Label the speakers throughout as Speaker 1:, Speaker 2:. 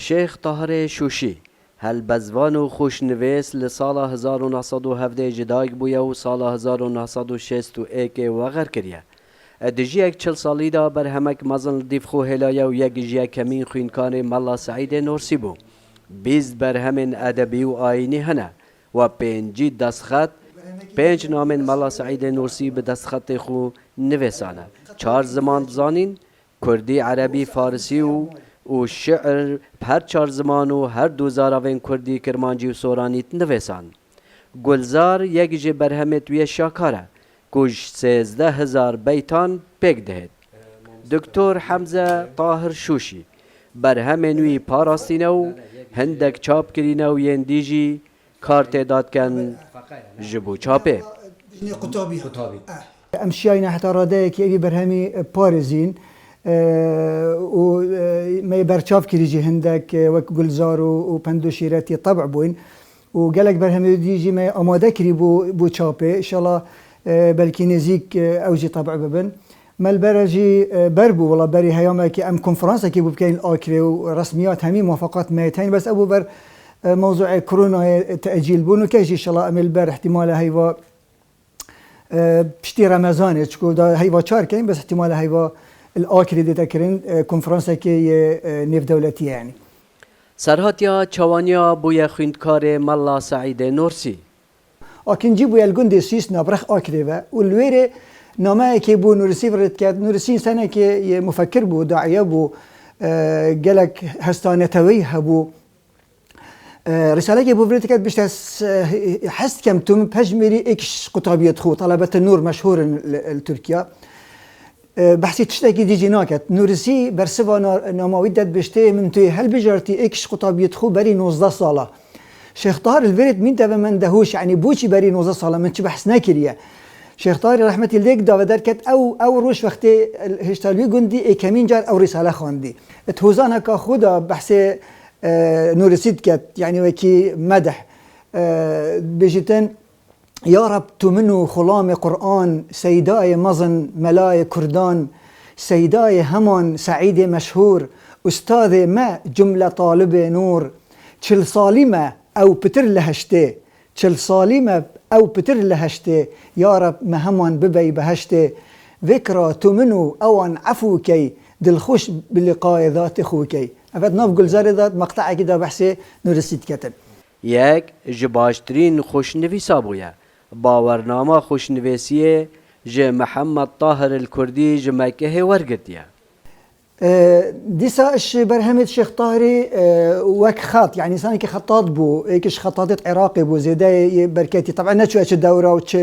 Speaker 1: شیخ طاهر شوشی هلبزوان و خوشنویس لسال 1917 جدایک بویا و سال 1961 وغر کریه. دجیک 40 سالی دا بر همک مزن دیف خو هلایا و یک جیه کمین خوینکان ملا سعید نورسی بو. 20 بر همین ادبی و آینی هنه و 5 دستخط 5 نامن ملا سعید نورسی به دستخط خو نویسانه. 4 زمان زانین کردی، عربی، فارسی و شعر هر 4 زمان و هر 2 زاراوین کردی، کرمانجی و سورانیت نویسان. گلزار یک جی برهمت وی شاکاره کش 13,000 بیتان پیک دهد. دکتر حمزه طاهر شوشی برهمنوی پاراستینه و هندک چاپ کرینه و یندیجی کار تعداد کن جبو چاپه.
Speaker 2: قطابي امشينا حتى رادايك يبي برهمي باريزين وما يبرشاف كريجي هندك وك جلزار وبندو شيراتي طبع بوين وقالك برهمي ديجي ما اماده كري بو تشابي ان شاء الله بلكي نزيك اوجي طبع ببن ما البرجي بربو والله بري هيوما كي ام كونفرنس كي بكاين الاكري ورسميات همي موافقات 200 بس ابو بر موضوع كورونا تاجيل بونو كيجي ان شاء الله امل بر احتمال هيوا بشتي رمضان تشكو دا هيوا شهر كاين بس احتمال هيوا الاخر دي تكرين كونفرنس كي نيف دولتي يعني
Speaker 1: سرهاتيا چوانيا بويا خويندكار ملا سعيد نورسي
Speaker 2: اكن جيبو الجندي سيس نبرخ اكريفا والويري نما كي بو نورسي فرت كات نورسي سنه كي مفكر بو داعيه بو قالك هستانتوي هبو رسالة كي بوفريت كانت باش حست كم توم بهجمري اكش قطابية خو طلبة النور مشهور التركيا بحثي تشتكي ديجي ناكت نورسي برسفا نامويدت بشتي من توي هل بجارتي اكش قطابية خو بري 19 صالة شيخ طاهر الفيرت مين تبا من دهوش يعني بوشي بري 19 صالة من بحث ناكريا شيخ طاهر رحمة الله داودر كت او روش وقتي هشتالوي جندي كمين جار او رسالة خواندي تهوزان هكا خودا بحثي نورسيد كات يعني وكي مدح بيجتن يا رب تمنو خلام قرآن سيداي مزن ملاي كردان سيداي همان سعيد مشهور أستاذ ما جملة طالب نور چل صالمة أو بتر لهشته چل صالمة أو بتر لهشته يا رب ما همان ببي بهشته ذكرى تمنو أوان عفوكي دلخوش بلقاء ذات خوكي افاد ناف گلزار داد مقطع كده بحثي نورسيد كتن
Speaker 1: یک جباشترین خوشنویسا بویا باورنامه خوشنویسیه جه محمد طاهر الكردي جمعكه ورقتيا
Speaker 2: ديسا اش برهمت شيخ طاهري وك خط يعني انسان كي خطاط بو ايكش خطاطات عراقي بو زيدا بركاتي طبعا نتشو اش دوره وش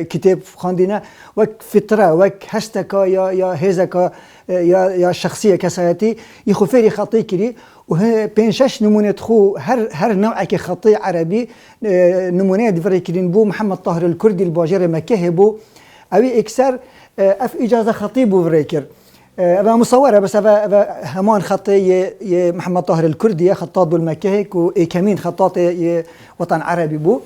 Speaker 2: كتاب خاندينا وك فتره وك هشتكا يا هيزكا يا شخصيه كساتي يخو فيري خطي كري وه بين شش نمونه خو هر نوع كي خطي عربي نمونه دفري كرين بو محمد طاهر الكردي الباجر مكه بو اوي اكثر اف اجازه خطيب وفريكر أبا مصورة بس أبا همان خطي محمد طاهر الكردي خطاط بالمكهك وكمين خطاط وطن عربي بو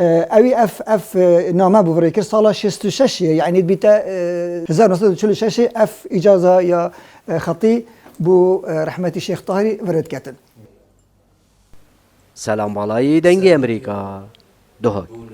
Speaker 2: أوي أف نامه بو فريكر صالة 66 يعني بيتا 1936 أف إجازة يا خطي بو رحمة الشيخ طاهري فرد كاتن
Speaker 1: سلام بالای دنگ امریکا دوها